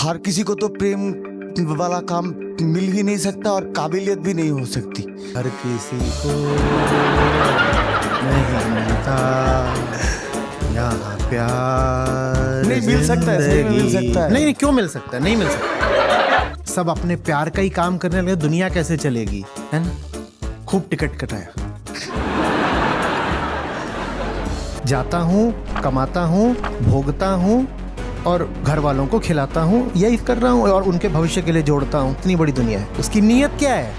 हर किसी को तो प्रेम वाला काम मिल ही नहीं सकता और काबिलियत भी नहीं हो सकती। हर किसी को नहीं मिलता यहाँ प्यार। नहीं मिल सकता है, सही में मिल सकता है। नहीं, क्यों मिल सकता है? नहीं मिल सकता। सब अपने प्यार का ही काम करने लगे, दुनिया कैसे चलेगी, है ना? खूब टिकट कटाया, जाता हूँ, कमाता हूँ, भोगता हूँ और घर वालों को खिलाता हूँ, यही कर रहा हूँ और उनके भविष्य के लिए जोड़ता हूँ। इतनी बड़ी दुनिया है, उसकी नीयत क्या है?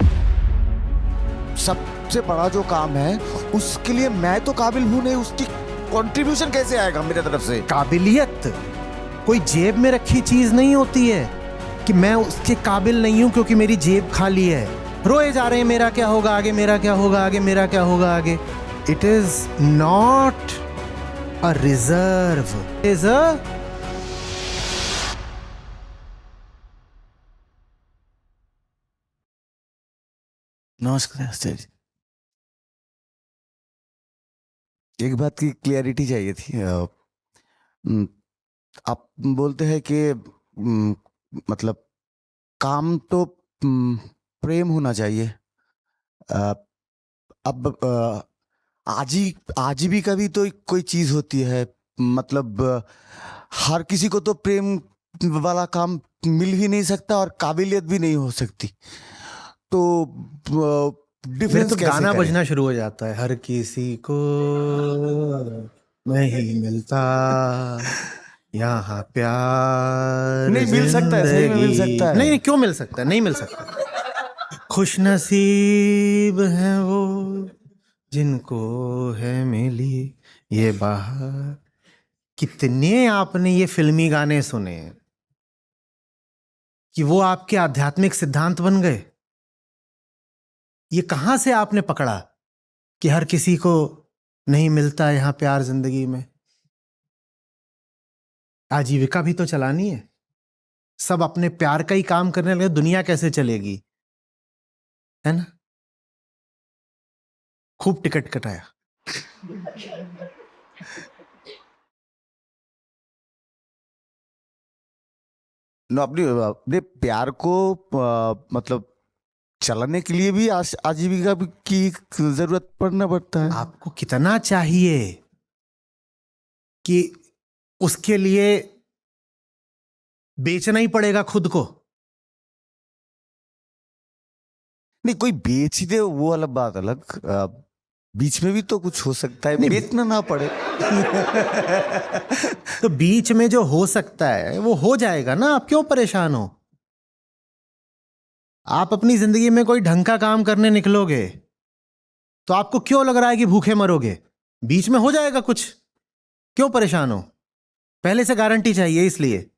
सबसे बड़ा जो काम है उसके लिए मैं तो काबिल हूँ नहीं, उसकी कंट्रीब्यूशन कैसे आएगा मेरे तरफ से? काबिलियत कोई जेब में रखी चीज नहीं होती है कि मैं उसके काबिल नहीं हूं क्योंकि मेरी जेब खाली है। रोए जा रहे हैं मेरा क्या होगा आगे, मेरा क्या होगा आगे, मेरा क्या होगा आगे। It is not a reserve, it is a नमस्कार आचार्य जी। एक बात की क्लियरिटी चाहिए थी। आप बोलते हैं कि मतलब काम तो प्रेम होना चाहिए। अ, अब आजीविका भी तो कोई चीज होती है। मतलब हर किसी को तो प्रेम वाला काम मिल ही नहीं सकता और काबिलियत भी नहीं हो सकती। तो मेरे डिफरेंस तो कैसे गाना करें? बजना शुरू हो जाता है। हर किसी को नहीं मिलता यहाँ प्यार नहीं मिल सकता है, सही में मिल जिंदगी। सकता है। नहीं, क्यों मिल सकता है? नहीं मिल सकता। खुश नसीब है वो जिनको है मिली ये बाहर। कितने आपने ये फिल्मी गाने सुने कि वो आपके आध्यात्मिक सिद्धांत बन गए? ये कहां से आपने पकड़ा कि हर किसी को नहीं मिलता यहाँ प्यार जिंदगी में? आजीविका भी तो चलानी है। सब अपने प्यार का ही काम करने लगे, दुनिया कैसे चलेगी, है ना? खूब टिकट कटाया, नो अपने अपने प्यार को मतलब चलाने के लिए भी आजीविका की जरूरत पड़ता है। आपको कितना चाहिए कि उसके लिए बेचना ही पड़ेगा खुद को? नहीं कोई बेच ही दे वो अलग बात, अलग बीच में भी तो कुछ हो सकता है, नहीं, बेचना ना पड़े। तो बीच में जो हो सकता है वो हो जाएगा ना, आप क्यों परेशान हो? आप अपनी जिंदगी में कोई ढंग का काम करने निकलोगे तो आपको क्यों लग रहा है कि भूखे मरोगे? बीच में हो जाएगा कुछ, क्यों परेशान हो? पहले से गारंटी चाहिए इसलिए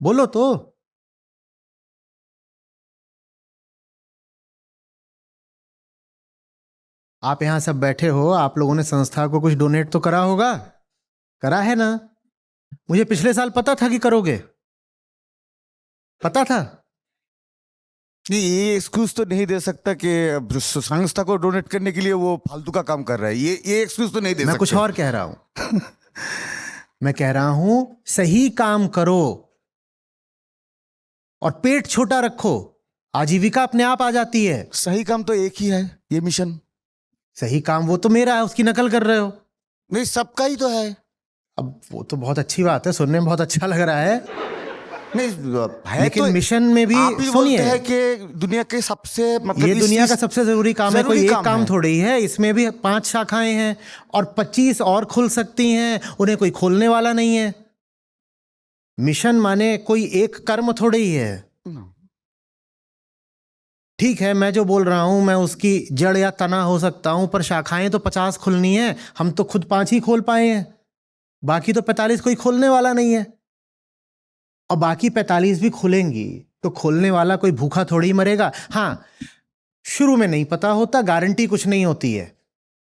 बोलो तो। आप यहां सब बैठे हो, आप लोगों ने संस्था को कुछ डोनेट तो करा होगा, करा है ना? मुझे पिछले साल पता था कि करोगे, पता था। नहीं ये एक्सक्यूज तो नहीं दे सकता कि संस्था को डोनेट करने के लिए वो फालतू का काम कर रहा है। ये एक्सक्यूज तो नहीं दे मैं सकते। कुछ और कह रहा हूं। मैं कह रहा हूं सही काम करो और पेट छोटा रखो, आजीविका अपने आप आ जाती है। सही काम तो एक ही है, ये मिशन। सही काम वो तो मेरा है, उसकी नकल कर रहे हो। नहीं सबका ही तो है। अब वो तो बहुत अच्छी बात है, सुनने में बहुत अच्छा लग रहा है, नहीं है लेकिन तो मिशन में भी आप ही बोलते सुनिए, हैं कि दुनिया के सबसे मतलब ये दुनिया का इस सबसे जरूरी काम है। जरूरी कोई एक काम है। थोड़ी ही है, इसमें भी 5 शाखाएं हैं और 25 और खुल सकती हैं, उन्हें कोई खोलने वाला नहीं है। मिशन माने कोई एक कर्म थोड़ी ही है। ठीक है, मैं जो बोल रहा हूं मैं उसकी जड़ या तना हो सकता हूं, पर शाखाएं तो 50 खुलनी है। हम तो खुद 5 ही खोल पाए हैं, बाकी तो 45 कोई खोलने वाला नहीं है। और बाकी 45 भी खुलेंगी तो खोलने वाला कोई भूखा थोड़ी ही मरेगा। हाँ, शुरू में नहीं पता होता, गारंटी कुछ नहीं होती है,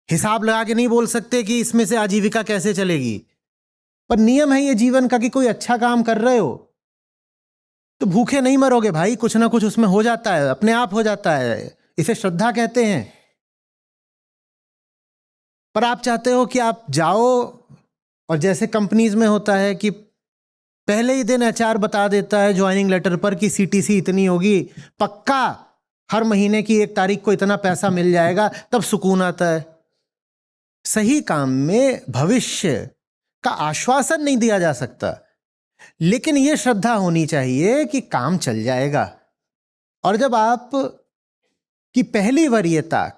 हिसाब लगा के नहीं बोल सकते कि इसमें से आजीविका कैसे चलेगी। पर नियम है ये जीवन का कि कोई अच्छा काम कर रहे हो तो भूखे नहीं मरोगे भाई, कुछ ना कुछ उसमें हो जाता है, अपने आप हो जाता है। इसे श्रद्धा कहते हैं। पर आप चाहते हो कि आप जाओ और जैसे कंपनीज में होता है कि पहले ही दिन एचआर बता देता है ज्वाइनिंग लेटर पर कि सीटीसी इतनी होगी, पक्का हर महीने की 1 तारीख को इतना पैसा मिल जाएगा, तब सुकून आता है। सही काम में भविष्य का आश्वासन नहीं दिया जा सकता, लेकिन यह श्रद्धा होनी चाहिए कि काम चल जाएगा। और जब आप की पहली वरीयता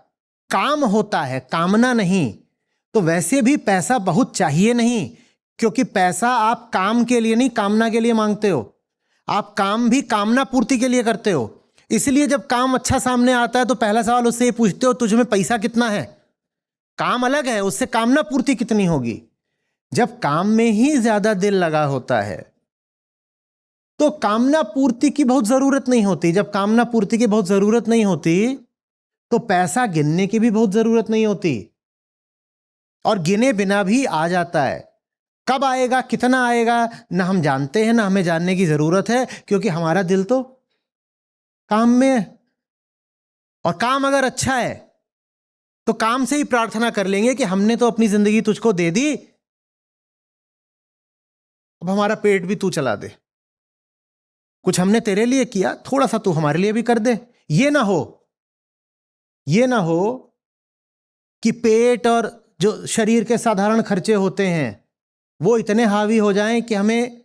काम होता है, कामना नहीं, तो वैसे भी पैसा बहुत चाहिए नहीं, क्योंकि पैसा आप काम के लिए नहीं, कामना के लिए मांगते हो। आप काम भी कामना पूर्ति के लिए करते हो। इसलिए जब काम अच्छा सामने आता है तो पहला सवाल उससे ये पूछते हो, तुझ में पैसा कितना है? काम अलग है, उससे कामना पूर्ति कितनी होगी। जब काम में ही ज्यादा दिल लगा होता है तो कामना पूर्ति की बहुत जरूरत नहीं होती। जब कामना पूर्ति की बहुत जरूरत नहीं होती तो पैसा गिनने की भी बहुत जरूरत नहीं होती, और गिने बिना भी आ जाता है। कब आएगा, कितना आएगा, ना हम जानते हैं, ना हमें जानने की जरूरत है, क्योंकि हमारा दिल तो काम में है। और काम अगर अच्छा है तो काम से ही प्रार्थना कर लेंगे कि हमने तो अपनी जिंदगी तुझको दे दी, अब हमारा पेट भी तू चला दे। कुछ हमने तेरे लिए किया, थोड़ा सा तू हमारे लिए भी कर दे। ये ना हो कि पेट और जो शरीर के साधारण खर्चे होते हैं वो इतने हावी हो जाएं कि हमें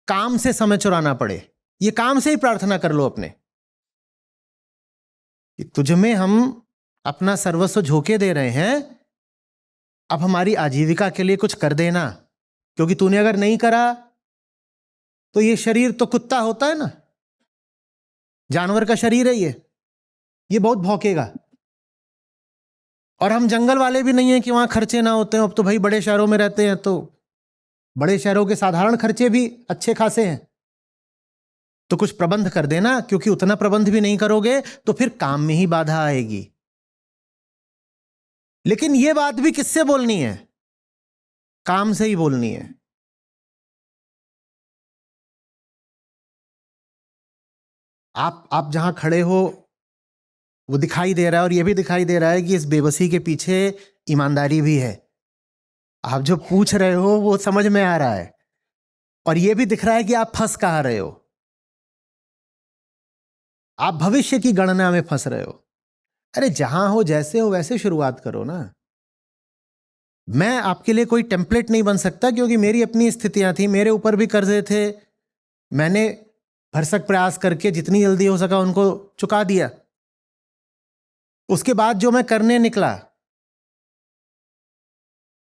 काम से समय चुराना पड़े। ये काम से ही प्रार्थना कर लो अपने कि तुझ में हम अपना सर्वस्व झोंके दे रहे हैं, अब हमारी आजीविका के लिए कुछ कर देना, क्योंकि तूने अगर नहीं करा तो ये शरीर तो कुत्ता होता है ना, जानवर का शरीर है, ये बहुत भौंकेगा। और हम जंगल वाले भी नहीं हैं कि वहां खर्चे ना होते हैं। अब तो भाई बड़े शहरों में रहते हैं तो बड़े शहरों के साधारण खर्चे भी अच्छे खासे हैं, तो कुछ प्रबंध कर देना, क्योंकि उतना प्रबंध भी नहीं करोगे तो फिर काम में ही बाधा आएगी। लेकिन यह बात भी किससे बोलनी है? काम से ही बोलनी है। आप जहां खड़े हो वो दिखाई दे रहा है, और यह भी दिखाई दे रहा है कि इस बेबसी के पीछे ईमानदारी भी है। आप जो पूछ रहे हो वो समझ में आ रहा है, और यह भी दिख रहा है कि आप फंस कहां रहे हो। आप भविष्य की गणना में फंस रहे हो। अरे जहां हो, जैसे हो वैसे शुरुआत करो ना। मैं आपके लिए कोई टेम्पलेट नहीं बन सकता, क्योंकि मेरी अपनी स्थितियां थी, मेरे ऊपर भी कर्जे थे, मैंने भरसक प्रयास करके जितनी जल्दी हो सका उनको चुका दिया। उसके बाद जो मैं करने निकला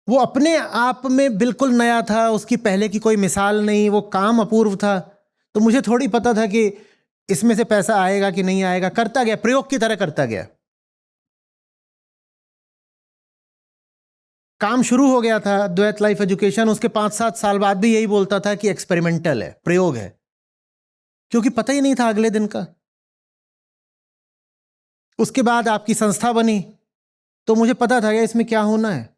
वो अपने आप में बिल्कुल नया था, उसकी पहले की कोई मिसाल नहीं, वो काम अपूर्व था। तो मुझे थोड़ी पता था कि इसमें से पैसा आएगा कि नहीं आएगा। करता गया, प्रयोग की तरह करता गया। काम शुरू हो गया था द्वैत लाइफ एजुकेशन, उसके 5-7 साल बाद भी यही बोलता था कि एक्सपेरिमेंटल है, प्रयोग है, क्योंकि पता ही नहीं था अगले दिन का। उसके बाद आपकी संस्था बनी तो मुझे पता था कि इसमें क्या होना है।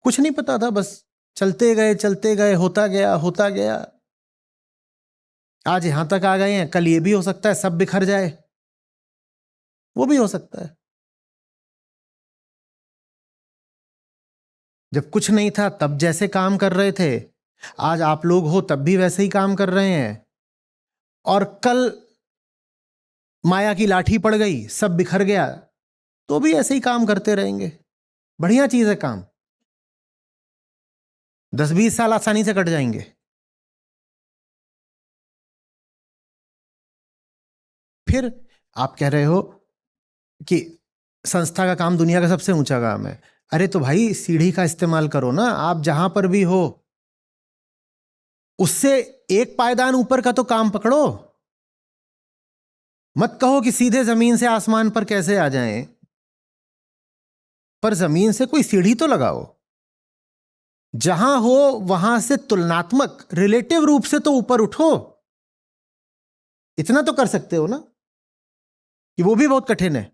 कुछ नहीं पता था, बस चलते गए, होता गया। आज यहां तक आ गए हैं, कल ये भी हो सकता है सब बिखर जाए, वो भी हो सकता है। जब कुछ नहीं था तब जैसे काम कर रहे थे, आज आप लोग हो तब भी वैसे ही काम कर रहे हैं, और कल माया की लाठी पड़ गई, सब बिखर गया, तो भी ऐसे ही काम करते रहेंगे। बढ़िया चीज है काम। 10-20 साल आसानी से कट जाएंगे। फिर आप कह रहे हो कि संस्था का काम दुनिया का सबसे ऊंचा काम है। अरे तो भाई सीढ़ी का इस्तेमाल करो ना, आप जहां पर भी हो उससे एक पायदान ऊपर का तो काम पकड़ो। मत कहो कि सीधे जमीन से आसमान पर कैसे आ जाएं, पर जमीन से कोई सीढ़ी तो लगाओ। जहां हो वहां से तुलनात्मक, रिलेटिव रूप से तो ऊपर उठो। इतना तो कर सकते हो ना, कि वो भी बहुत कठिन है।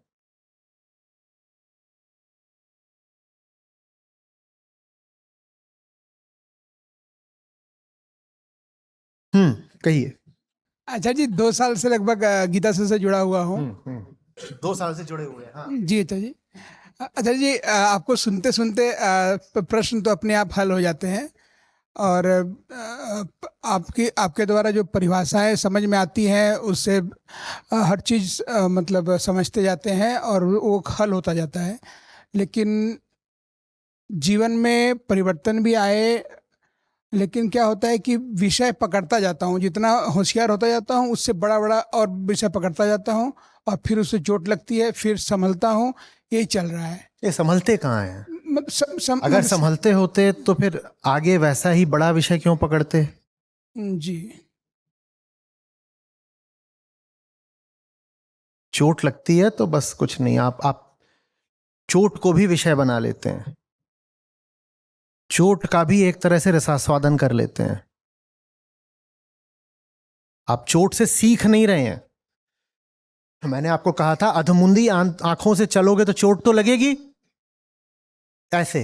कहिए। अच्छा जी, 2 साल से लगभग गीता से जुड़ा हुआ हूँ। 2 साल से जुड़े हुए हैं। हाँ। जी अच्छा जी। अच्छा जी, आपको सुनते सुनते प्रश्न तो अपने आप हल हो जाते हैं। और आपके आपके द्वारा जो परिभाषाएं समझ में आती हैं उससे हर चीज़ मतलब समझते जाते हैं और वो हल होता जाता है। लेकिन जीवन में परिवर्तन भी आए, लेकिन क्या होता है कि विषय पकड़ता जाता हूँ, जितना होशियार होता जाता हूँ उससे बड़ा बड़ा और विषय पकड़ता जाता हूँ और फिर उससे चोट लगती है, फिर संभलता हूँ। यही चल रहा है। ये संभलते कहाँ हैं? अगर मतलब संभलते होते तो फिर आगे वैसा ही बड़ा विषय क्यों पकड़ते? जी चोट लगती है तो बस कुछ नहीं, आप चोट को भी विषय बना लेते हैं, चोट का भी एक तरह से रसास्वादन कर लेते हैं। आप चोट से सीख नहीं रहे हैं। मैंने आपको कहा था अधमुंदी आंखों से चलोगे तो चोट तो लगेगी। ऐसे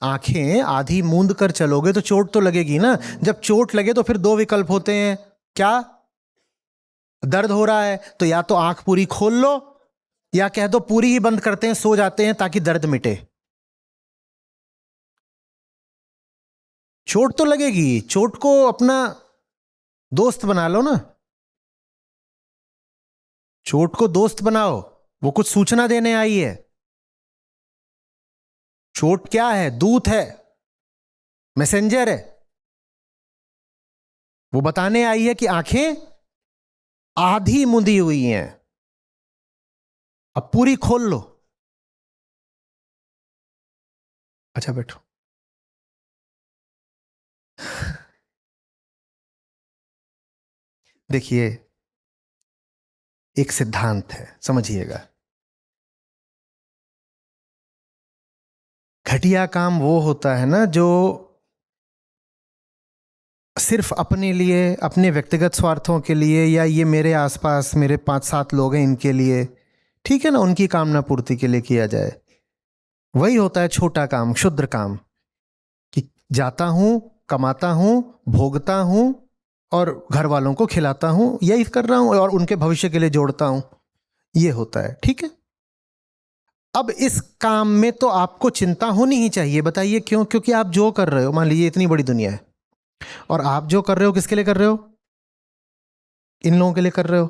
आंखें आधी मूंद कर चलोगे तो चोट तो लगेगी ना। जब चोट लगे तो फिर दो विकल्प होते हैं। क्या? दर्द हो रहा है तो या तो आंख पूरी खोल लो या कह दो पूरी ही बंद करते हैं, सो जाते हैं ताकि दर्द मिटे। चोट तो लगेगी, चोट को अपना दोस्त बना लो ना। चोट को दोस्त बनाओ, वो कुछ सूचना देने आई है। चोट क्या है? दूत है, मैसेंजर है। वो बताने आई है कि आंखें आधी मुंदी हुई हैं, अब पूरी खोल लो। अच्छा बैठो। देखिए, एक सिद्धांत है, समझिएगा। घटिया काम वो होता है ना जो सिर्फ अपने लिए, अपने व्यक्तिगत स्वार्थों के लिए, या ये मेरे आसपास मेरे 5-7 लोग हैं इनके लिए, ठीक है ना, उनकी कामना पूर्ति के लिए किया जाए। वही होता है छोटा काम, क्षुद्र काम, कि जाता हूं, कमाता हूं, भोगता हूं और घर वालों को खिलाता हूं, यही कर रहा हूं और उनके भविष्य के लिए जोड़ता हूं। ये होता है, ठीक है। अब इस काम में तो आपको चिंता होनी ही चाहिए। बताइए क्यों? क्योंकि आप जो कर रहे हो, मान लीजिए इतनी बड़ी दुनिया है और आप जो कर रहे हो किसके लिए कर रहे हो? इन लोगों के लिए कर रहे हो।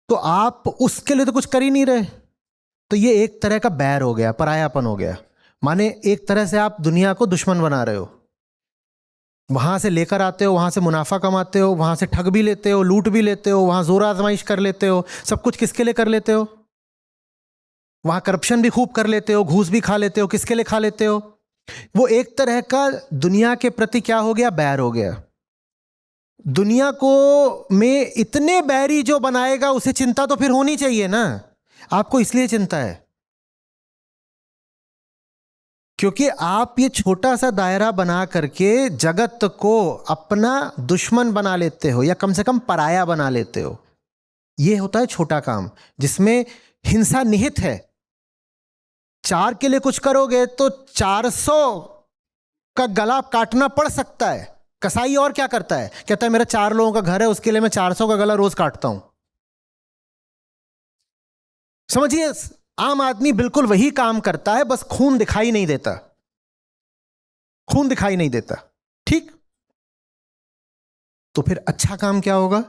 तो आप उसके लिए तो कुछ कर ही नहीं रहे। तो ये एक तरह का बैर हो गया, परायापन हो गया। माने एक तरह से आप दुनिया को दुश्मन बना रहे हो। वहां से लेकर आते हो, वहां से मुनाफा कमाते हो, वहां से ठग भी लेते हो, लूट भी लेते हो, वहां जोर आजमाइश कर लेते हो। सब कुछ किसके लिए कर लेते हो? वहां करप्शन भी खूब कर लेते हो, घूस भी खा लेते हो। किसके लिए खा लेते हो? वो एक तरह का दुनिया के प्रति क्या हो गया? बैर हो गया। दुनिया को में इतने बैरी जो बनाएगा उसे चिंता तो फिर होनी चाहिए ना। आपको इसलिए चिंता है क्योंकि आप ये छोटा सा दायरा बना करके जगत को अपना दुश्मन बना लेते हो, या कम से कम पराया बना लेते हो। ये होता है छोटा काम जिसमें हिंसा निहित है। 4 के लिए कुछ करोगे तो 400 का गला काटना पड़ सकता है। कसाई और क्या करता है? कहता है मेरा 4 लोगों का घर है, उसके लिए मैं 400 का गला रोज काटता हूं। समझिए, आम आदमी बिल्कुल वही काम करता है, बस खून दिखाई नहीं देता। खून दिखाई नहीं देता, ठीक। तो फिर अच्छा काम क्या होगा?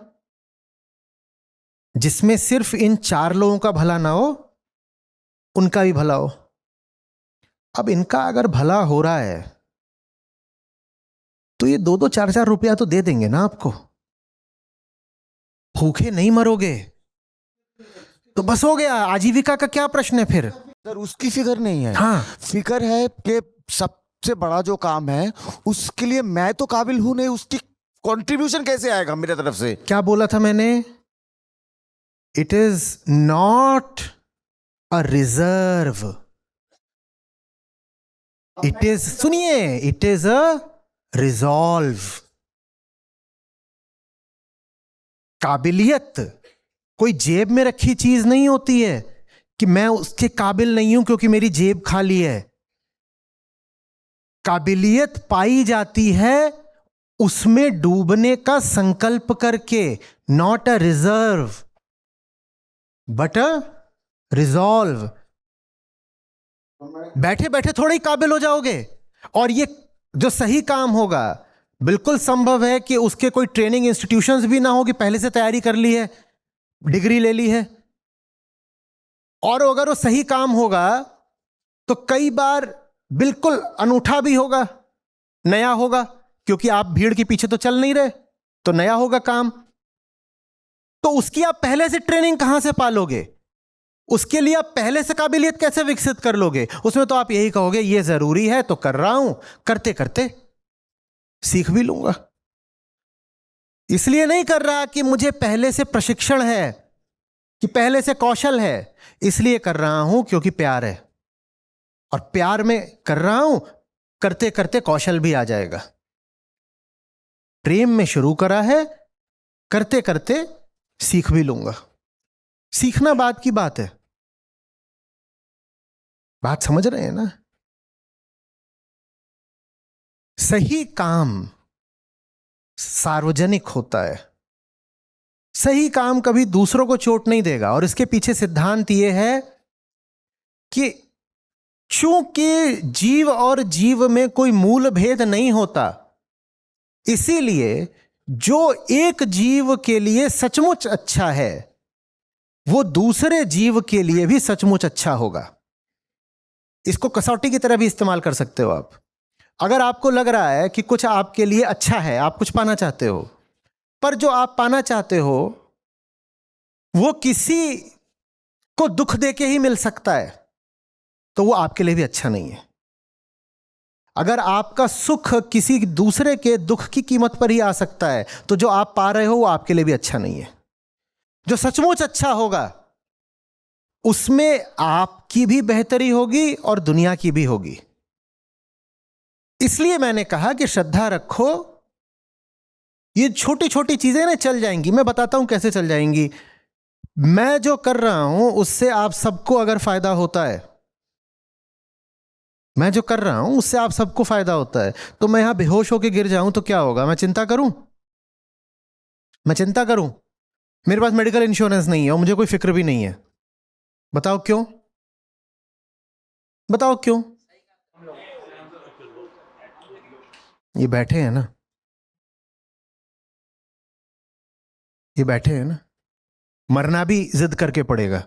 जिसमें सिर्फ इन 4 लोगों का भला ना हो, उनका भी भला हो। अब इनका अगर भला हो रहा है तो ये 2-2 4-4 रुपया तो दे देंगे ना आपको। भूखे नहीं मरोगे तो बस हो गया। आजीविका का क्या प्रश्न है फिर? सर उसकी फिक्र नहीं है। हाँ, फिक्र है कि सबसे बड़ा जो काम है उसके लिए मैं तो काबिल हूं नहीं, उसकी कंट्रीब्यूशन कैसे आएगा मेरे तरफ से? क्या बोला था मैंने? It is not a reserve, it is, सुनिए, इट इज अ रिजॉल्व। काबिलियत कोई जेब में रखी चीज नहीं होती है कि मैं उसके काबिल नहीं हूं क्योंकि मेरी जेब खाली है। काबिलियत पाई जाती है उसमें डूबने का संकल्प करके। Not a reserve but a resolve. बैठे बैठे थोड़े ही काबिल हो जाओगे। और ये जो सही काम होगा, बिल्कुल संभव है कि उसके कोई ट्रेनिंग इंस्टीट्यूशंस भी ना हो कि पहले से तैयारी कर ली है, डिग्री ले ली है। और अगर वो सही काम होगा तो कई बार बिल्कुल अनूठा भी होगा, नया होगा, क्योंकि आप भीड़ के पीछे तो चल नहीं रहे, तो नया होगा काम। तो उसकी आप पहले से ट्रेनिंग कहां से पालोगे? उसके लिए आप पहले से काबिलियत कैसे विकसित कर लोगे? उसमें तो आप यही कहोगे ये जरूरी है तो कर रहा हूं, करते करते सीख भी लूंगा। इसलिए नहीं कर रहा कि मुझे पहले से प्रशिक्षण है, कि पहले से कौशल है। इसलिए कर रहा हूं क्योंकि प्यार है, और प्यार में कर रहा हूं, करते करते कौशल भी आ जाएगा। प्रेम में शुरू करा है, करते करते सीख भी लूंगा। सीखना बात की बात है। बात समझ रहे हैं ना? सही काम सार्वजनिक होता है। सही काम कभी दूसरों को चोट नहीं देगा। और इसके पीछे सिद्धांत यह है कि चूंकि जीव और जीव में कोई मूल भेद नहीं होता, इसीलिए जो एक जीव के लिए सचमुच अच्छा है वो दूसरे जीव के लिए भी सचमुच अच्छा होगा। इसको कसौटी की तरह भी इस्तेमाल कर सकते हो आप। अगर आपको लग रहा है कि कुछ आपके लिए अच्छा है, आप कुछ पाना चाहते हो, पर जो आप पाना चाहते हो वो किसी को दुख देके ही मिल सकता है, तो वो आपके लिए भी अच्छा नहीं है। अगर आपका सुख किसी दूसरे के दुख की कीमत पर ही आ सकता है, तो जो आप पा रहे हो वो आपके लिए भी अच्छा नहीं है। जो सचमुच अच्छा होगा उसमें आपकी भी बेहतरी होगी और दुनिया की भी होगी। इसलिए मैंने कहा कि श्रद्धा रखो। ये छोटी छोटी चीजें ना चल जाएंगी। मैं बताता हूं कैसे चल जाएंगी। मैं जो कर रहा हूं उससे आप सबको अगर फायदा होता है, मैं जो कर रहा हूं उससे आप सबको फायदा होता है, तो मैं यहां बेहोश होकर गिर जाऊं तो क्या होगा? मैं चिंता करूं? मैं चिंता करूं? मेरे पास मेडिकल इंश्योरेंस नहीं है और मुझे कोई फिक्र भी नहीं है। बताओ क्यों? बताओ क्यों? ये बैठे हैं ना, ये बैठे हैं ना, मरना भी जिद करके पड़ेगा।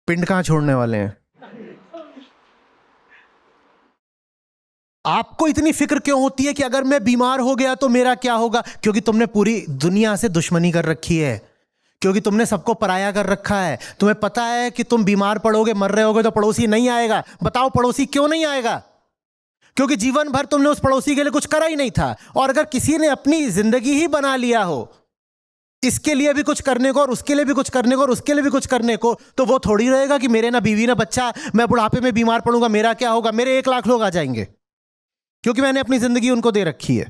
पिंड कहां छोड़ने वाले हैं? आपको इतनी फिक्र क्यों होती है कि अगर मैं बीमार हो गया तो मेरा क्या होगा? क्योंकि तुमने पूरी दुनिया से दुश्मनी कर रखी है, क्योंकि तुमने सबको पराया कर रखा है। तुम्हें पता है कि तुम बीमार पड़ोगे, मर रहे होगे तो पड़ोसी नहीं आएगा। बताओ पड़ोसी क्यों नहीं आएगा? क्योंकि जीवन भर तुमने उस पड़ोसी के लिए कुछ करा ही नहीं था। और अगर किसी ने अपनी जिंदगी ही बना लिया हो इसके लिए भी कुछ करने को, और उसके लिए भी कुछ करने को, और उसके लिए भी कुछ करने को, तो वो थोड़ी रहेगा कि मेरे ना बीवी ना बच्चा, मैं बुढ़ापे में बीमार पड़ूंगा, मेरा क्या होगा? मेरे 1 लाख लोग आ जाएंगे, क्योंकि मैंने अपनी जिंदगी उनको दे रखी है।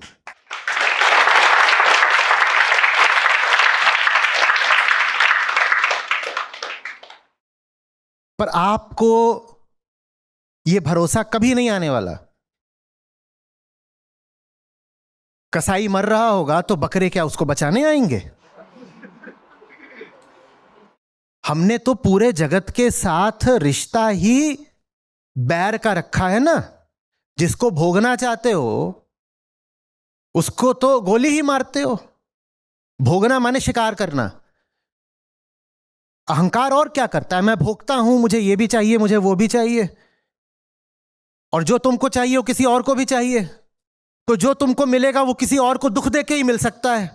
पर आपको यह भरोसा कभी नहीं आने वाला। कसाई मर रहा होगा तो बकरे क्या उसको बचाने आएंगे? हमने तो पूरे जगत के साथ रिश्ता ही बैर का रखा है ना। जिसको भोगना चाहते हो उसको तो गोली ही मारते हो। भोगना माने शिकार करना। अहंकार और क्या करता है? मैं भोगता हूं, मुझे ये भी चाहिए, मुझे वो भी चाहिए, और जो तुमको चाहिए वो किसी और को भी चाहिए। तो जो तुमको मिलेगा वो किसी और को दुख देके ही मिल सकता है।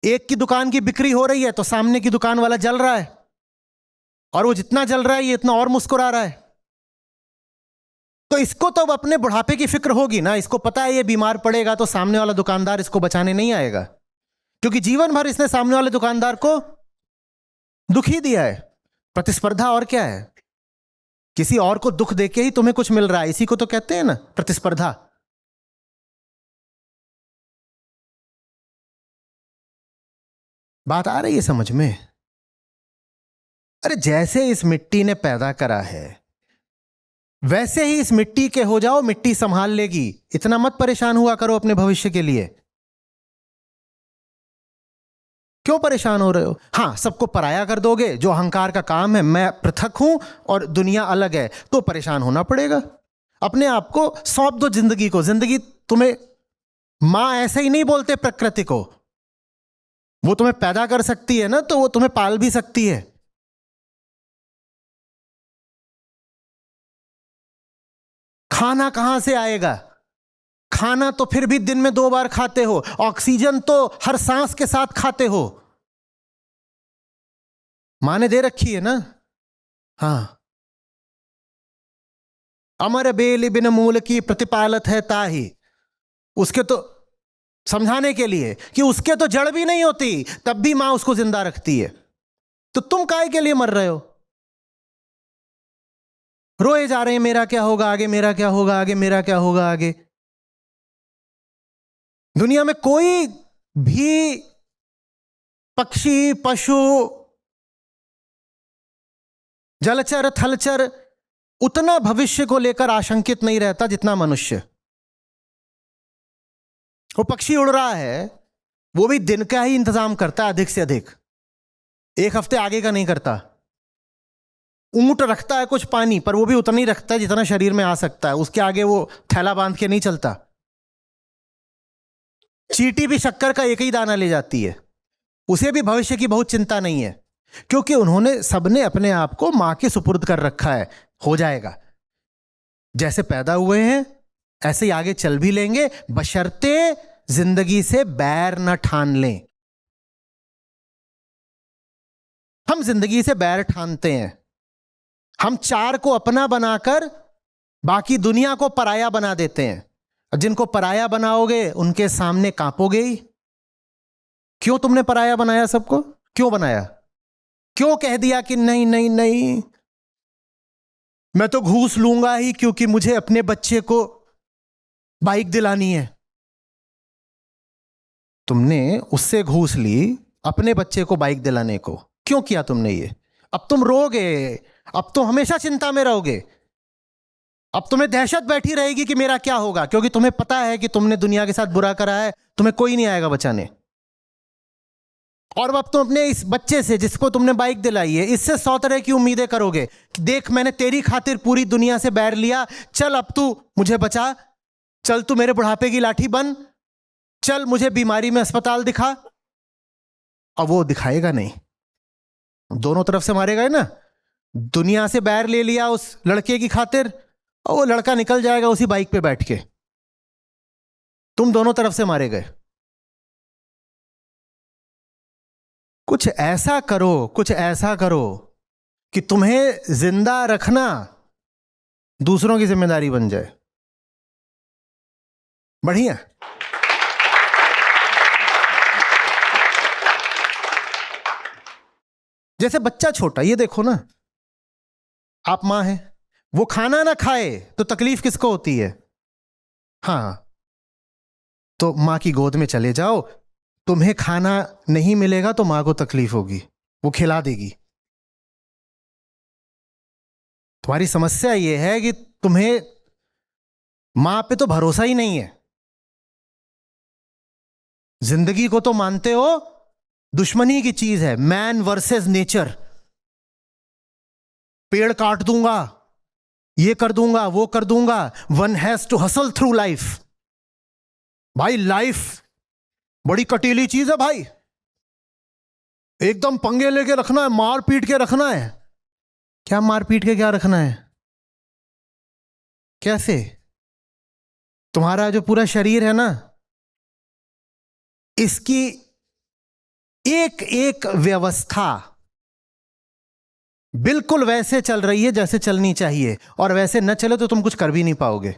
एक की दुकान की बिक्री हो रही है तो सामने की दुकान वाला जल रहा है, और वो जितना जल रहा है ये इतना और मुस्कुरा रहा है। तो इसको तो अब अपने बुढ़ापे की फिक्र होगी ना। इसको पता है ये बीमार पड़ेगा तो सामने वाला दुकानदार इसको बचाने नहीं आएगा, क्योंकि जीवन भर इसने सामने वाले दुकानदार को दुख ही दिया है। प्रतिस्पर्धा और क्या है? किसी और को दुख देके ही तुम्हें कुछ मिल रहा है, इसी को तो कहते हैं ना प्रतिस्पर्धा। बात आ रही है समझ में? अरे जैसे इस मिट्टी ने पैदा करा है वैसे ही इस मिट्टी के हो जाओ, मिट्टी संभाल लेगी। इतना मत परेशान हुआ करो अपने भविष्य के लिए। क्यों परेशान हो रहे हो? हां, सबको पराया कर दोगे, जो अहंकार का काम है, मैं पृथक हूं और दुनिया अलग है, तो परेशान होना पड़ेगा। अपने आप को सौंप दो जिंदगी को। जिंदगी तुम्हें, मां ऐसे ही नहीं बोलते प्रकृति को, वो तुम्हें पैदा कर सकती है ना, तो वो तुम्हें पाल भी सकती है। खाना कहां से आएगा? खाना तो फिर भी दिन में 2 बार खाते हो, ऑक्सीजन तो हर सांस के साथ खाते हो, मां ने दे रखी है ना। हां, अमर बेल बिन मूल की प्रतिपालत है ताही, उसके तो समझाने के लिए कि उसके तो जड़ भी नहीं होती, तब भी मां उसको जिंदा रखती है। तो तुम काहे के लिए मर रहे हो? रोए जा रहे हैं, मेरा क्या होगा आगे, मेरा क्या होगा आगे, मेरा क्या होगा आगे। दुनिया में कोई भी पक्षी, पशु, जलचर, थलचर उतना भविष्य को लेकर आशंकित नहीं रहता जितना मनुष्य। वो पक्षी उड़ रहा है, वो भी दिन का ही इंतजाम करता है अधिक से अधिक, 1 हफ्ते आगे का नहीं करता। ऊंट रखता है कुछ पानी, पर वो भी उतना ही रखता है जितना शरीर में आ सकता है, उसके आगे वो थैला बांध के नहीं चलता। चींटी भी शक्कर का एक ही दाना ले जाती है, उसे भी भविष्य की बहुत चिंता नहीं है, क्योंकि उन्होंने, सबने अपने आप को मां के सुपुर्द कर रखा है। हो जाएगा, जैसे पैदा हुए हैं ऐसे ही आगे चल भी लेंगे, बशर्ते जिंदगी से बैर न ठान लें। हम जिंदगी से बैर ठानते हैं, हम 4 को अपना बनाकर बाकी दुनिया को पराया बना देते हैं। और जिनको पराया बनाओगे उनके सामने कांपोगे ही। क्यों तुमने पराया बनाया सबको? क्यों बनाया? क्यों कह दिया कि नहीं नहीं नहीं, मैं तो घूस लूंगा ही, क्योंकि मुझे अपने बच्चे को बाइक दिलानी है। तुमने उससे घूस ली अपने बच्चे को बाइक दिलाने को। क्यों किया तुमने ये? अब तुम रोगे, अब तो हमेशा चिंता में रहोगे, अब तुम्हें दहशत बैठी रहेगी कि मेरा क्या होगा, क्योंकि तुम्हें पता है कि तुमने दुनिया के साथ बुरा करा है, तुम्हें कोई नहीं आएगा बचाने। और अब तुम अपने इस बच्चे से, जिसको तुमने बाइक दिलाई है, इससे 100 तरह की उम्मीदें करोगे कि देख, मैंने तेरी खातिर पूरी दुनिया से बैर लिया, चल अब तू मुझे बचा, चल तू मेरे बुढ़ापे की लाठी बन, चल मुझे बीमारी में अस्पताल दिखा। अब वो दिखाएगा नहीं, दोनों तरफ से मारेगा ही ना। दुनिया से बैर ले लिया उस लड़के की खातिर, और वो लड़का निकल जाएगा उसी बाइक पे बैठ के, तुम दोनों तरफ से मारे गए। कुछ ऐसा करो, कुछ ऐसा करो कि तुम्हें जिंदा रखना दूसरों की जिम्मेदारी बन जाए। बढ़िया। जैसे बच्चा छोटा, ये देखो ना, आप मां हैं, वो खाना ना खाए तो तकलीफ किसको होती है? हां, तो मां की गोद में चले जाओ, तुम्हें खाना नहीं मिलेगा तो मां को तकलीफ होगी, वो खिला देगी। तुम्हारी समस्या यह है कि तुम्हें मां पे तो भरोसा ही नहीं है। जिंदगी को तो मानते हो दुश्मनी की चीज है, मैन वर्सेस नेचर। पेड़ काट दूंगा, ये कर दूंगा, वो कर दूंगा। One has to hustle through life. भाई लाइफ बड़ी कटीली चीज है भाई, एकदम पंगे लेके रखना है, मार पीट के रखना है। क्या मार पीट के क्या रखना है? कैसे? तुम्हारा जो पूरा शरीर है ना, इसकी एक एक व्यवस्था बिल्कुल वैसे चल रही है जैसे चलनी चाहिए, और वैसे न चले तो तुम कुछ कर भी नहीं पाओगे।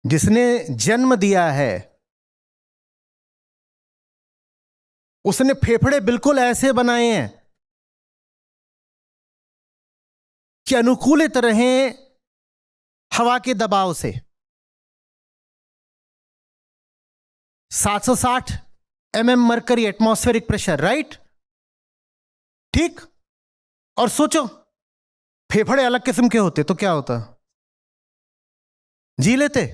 जिसने जन्म दिया है उसने फेफड़े बिल्कुल ऐसे बनाए हैं कि अनुकूलित रहें हवा के दबाव से। 760 mm mercury atmospheric pressure, right? ठीक। और सोचो, फेफड़े अलग किस्म के होते तो क्या होता? जी लेते।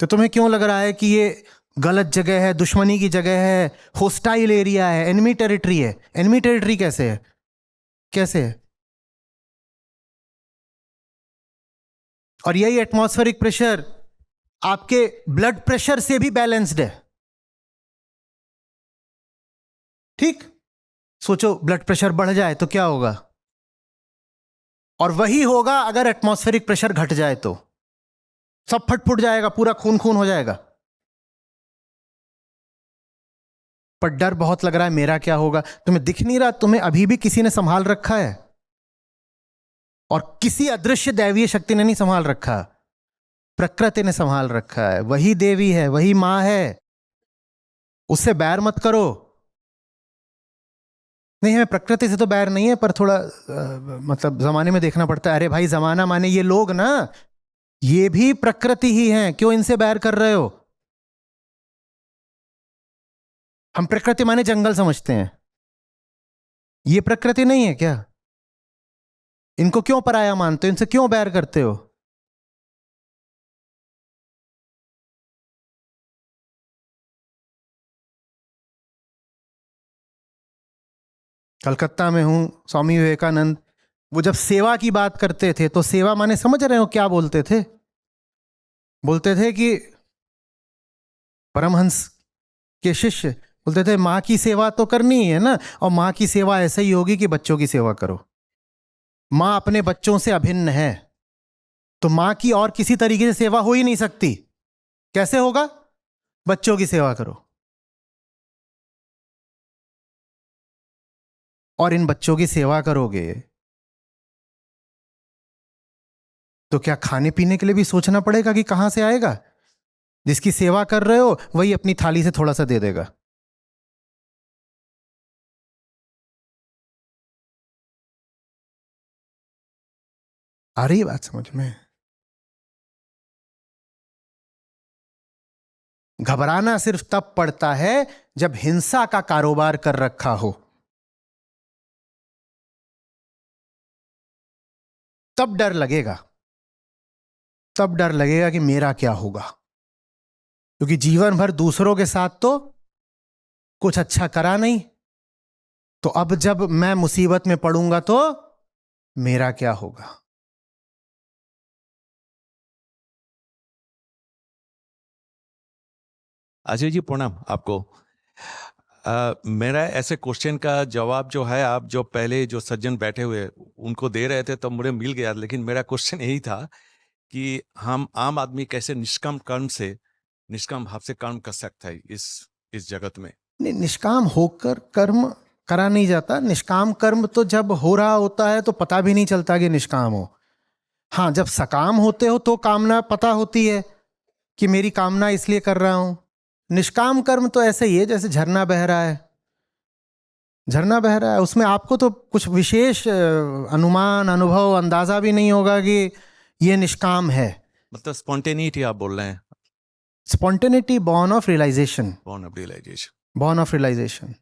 तो तुम्हें क्यों लग रहा है कि ये गलत जगह है, दुश्मनी की जगह है, होस्टाइल एरिया है, एनिमी टेरिटरी है? एनिमी टेरिटरी कैसे है? कैसे है? और यही एटमॉस्फेरिक प्रेशर आपके ब्लड प्रेशर से भी बैलेंस्ड है। ठीक, सोचो ब्लड प्रेशर बढ़ जाए तो क्या होगा, और वही होगा अगर एटमॉस्फेरिक प्रेशर घट जाए तो सब फट जाएगा, पूरा खून खून हो जाएगा। पर डर बहुत लग रहा है, मेरा क्या होगा। तुम्हें दिख नहीं रहा, तुम्हें अभी भी किसी ने संभाल रखा है, और किसी अदृश्य दैवीय शक्ति ने नहीं संभाल रखा, प्रकृति ने संभाल रखा है। वही देवी है, वही मां है, उससे बैर मत करो। नहीं, हमें प्रकृति से तो बैर नहीं है, पर थोड़ा मतलब जमाने में देखना पड़ता है। अरे भाई, जमाना माने ये लोग ना, ये भी प्रकृति ही हैं, क्यों इनसे बैर कर रहे हो। हम प्रकृति माने जंगल समझते हैं, ये प्रकृति नहीं है क्या? इनको क्यों पराया मानते हो, इनसे क्यों बैर करते हो? कलकत्ता में हूं, स्वामी विवेकानंद वो जब सेवा की बात करते थे तो सेवा माने समझ रहे हो क्या बोलते थे? बोलते थे कि परमहंस के शिष्य बोलते थे मां की सेवा तो करनी ही है ना, और मां की सेवा ऐसे ही होगी कि बच्चों की सेवा करो। मां अपने बच्चों से अभिन्न है, तो मां की और किसी तरीके से सेवा हो ही नहीं सकती। कैसे होगा? बच्चों की सेवा करो। और इन बच्चों की सेवा करोगे तो क्या खाने पीने के लिए भी सोचना पड़ेगा कि कहां से आएगा? जिसकी सेवा कर रहे हो वही अपनी थाली से थोड़ा सा दे देगा। आ रही है बात समझ में? घबराना सिर्फ तब पड़ता है जब हिंसा का कारोबार कर रखा हो, तब डर लगेगा। तब डर लगेगा कि मेरा क्या होगा, क्योंकि जीवन भर दूसरों के साथ तो कुछ अच्छा करा नहीं, तो अब जब मैं मुसीबत में पड़ूंगा तो मेरा क्या होगा। अजय जी प्रणाम आपको। मेरा ऐसे क्वेश्चन का जवाब जो है, आप जो पहले जो सज्जन बैठे हुए उनको दे रहे थे तो मुझे मिल गया, लेकिन मेरा क्वेश्चन यही था कि हम आम आदमी कैसे निष्काम कर्म से, निष्काम भाव से कर्म कर सकता है इस जगत में। नहीं, निष्काम होकर कर्म करा नहीं जाता। निष्काम कर्म तो जब हो रहा होता है तो पता भी नहीं चलता कि निष्काम हो। हाँ, जब सकाम होते हो तो कामना पता होती है कि मेरी कामना इसलिए कर रहा हूं। निष्काम कर्म तो ऐसे ही है जैसे झरना बह रहा है। झरना बह रहा है, उसमें आपको तो कुछ विशेष अनुमान, अनुभव, अंदाजा भी नहीं होगा कि ये निष्काम है। मतलब स्पॉन्टेनिटी आप बोल रहे हैं? Spontaneity born of realisation. Born of realisation. Born of realisation.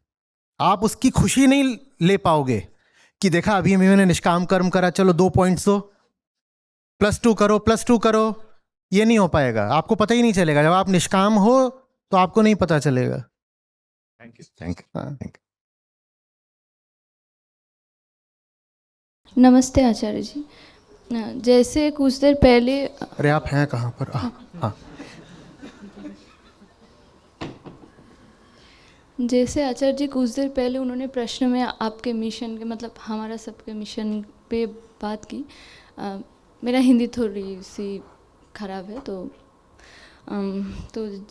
आप उसकी खुशी नहीं ले पाओगे कि देखा अभी मैंने निष्काम कर्म करा, चलो 2 पॉइंट्स दो, +2 करो, +2 करो। ये नहीं हो पाएगा, आपको पता ही नहीं चलेगा। जब आप निष्काम हो तो आपको नहीं पता चलेगा। Thank you, thank you, thank you. नमस्ते आचार्य जी। जैसे कुछ देर पहले, अरे आप हैं कहाँ पर? हाँ, जैसे आचार्य जी कुछ देर पहले उन्होंने प्रश्न में आपके मिशन के, मतलब हमारा सबके मिशन पे बात की। मेरा हिंदी थोड़ी सी खराब है, तो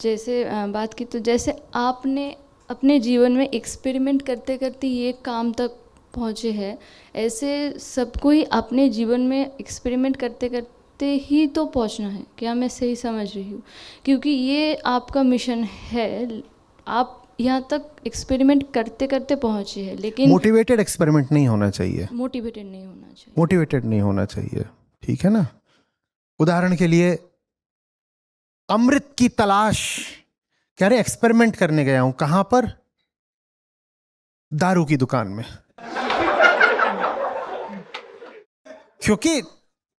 जैसे बात की, तो जैसे आपने अपने जीवन में एक्सपेरिमेंट करते करते ये काम तक पहुँचे हैं, ऐसे सबको ही अपने जीवन में एक्सपेरिमेंट करते करते ही तो पहुँचना है। क्या मैं सही समझ रही हूँ? क्योंकि ये आपका मिशन है, आप यहाँ तक एक्सपेरिमेंट करते करते पहुँचे हैं, लेकिन मोटिवेटेड एक्सपेरिमेंट नहीं होना चाहिए। मोटिवेटेड नहीं होना चाहिए। मोटिवेटेड नहीं होना चाहिए, ठीक है ना? उदाहरण के लिए अमृत की तलाश, कह रहे एक्सपेरिमेंट करने गया हूं। कहां पर? दारू की दुकान में। क्योंकि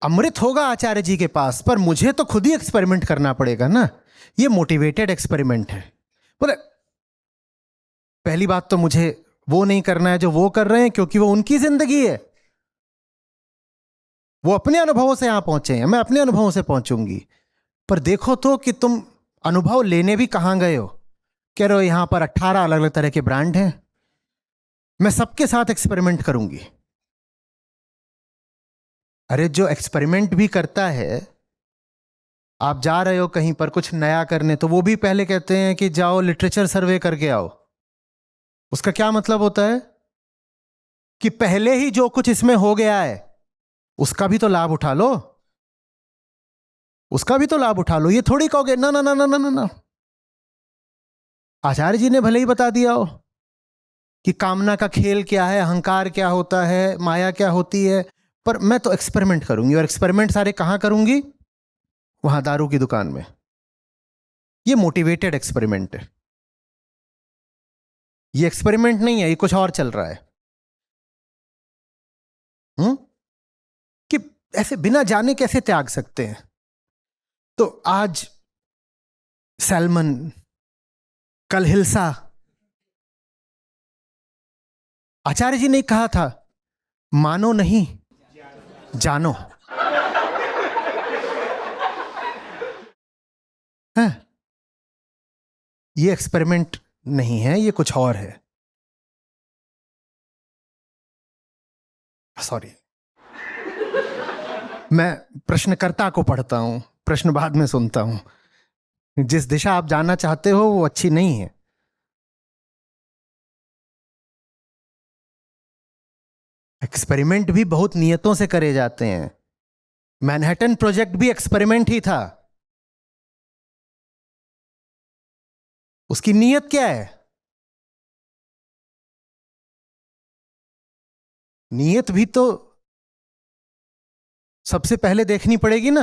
अमृत होगा आचार्य जी के पास, पर मुझे तो खुद ही एक्सपेरिमेंट करना पड़ेगा ना। ये मोटिवेटेड एक्सपेरिमेंट है। बोले पहली बात तो मुझे वो नहीं करना है जो वो कर रहे हैं, क्योंकि वो उनकी जिंदगी है। वो अपने अनुभवों से यहां पहुंचे हैं, मैं अपने अनुभवों से पहुंचूंगी। पर देखो तो कि तुम अनुभव लेने भी कहां गए हो। कह रहे हो यहां पर 18 अलग अलग तरह के ब्रांड हैं, मैं सबके साथ एक्सपेरिमेंट करूंगी। अरे जो एक्सपेरिमेंट भी करता है, आप जा रहे हो कहीं पर कुछ नया करने, तो वो भी पहले कहते हैं कि जाओ लिटरेचर सर्वे करके आओ। उसका क्या मतलब होता है कि पहले ही जो कुछ इसमें हो गया है उसका भी तो लाभ उठा लो, उसका भी तो लाभ उठा लो। ये थोड़ी कहोगे ना ना ना ना ना ना ना। आचार्य जी ने भले ही बता दिया हो कि कामना का खेल क्या है, अहंकार क्या होता है, माया क्या होती है, पर मैं तो एक्सपेरिमेंट करूंगी। और एक्सपेरिमेंट सारे कहां करूंगी? वहां दारू की दुकान में। ये मोटिवेटेड एक्सपेरिमेंट है, ये एक्सपेरिमेंट नहीं है, ये कुछ और चल रहा है। कि ऐसे बिना जाने कैसे त्याग सकते हैं? तो आज सैल्मन, कल हिल्सा। आचार्य जी ने कहा था मानो नहीं जानो। है ये एक्सपेरिमेंट नहीं है, ये कुछ और है। सॉरी, मैं प्रश्नकर्ता को पढ़ता हूं, प्रश्न बाद में सुनता हूं। जिस दिशा आप जाना चाहते हो वो अच्छी नहीं है। एक्सपेरिमेंट भी बहुत नियतों से करे जाते हैं। मैनहट्टन प्रोजेक्ट भी एक्सपेरिमेंट ही था। उसकी नीयत क्या है? नीयत भी तो सबसे पहले देखनी पड़ेगी ना।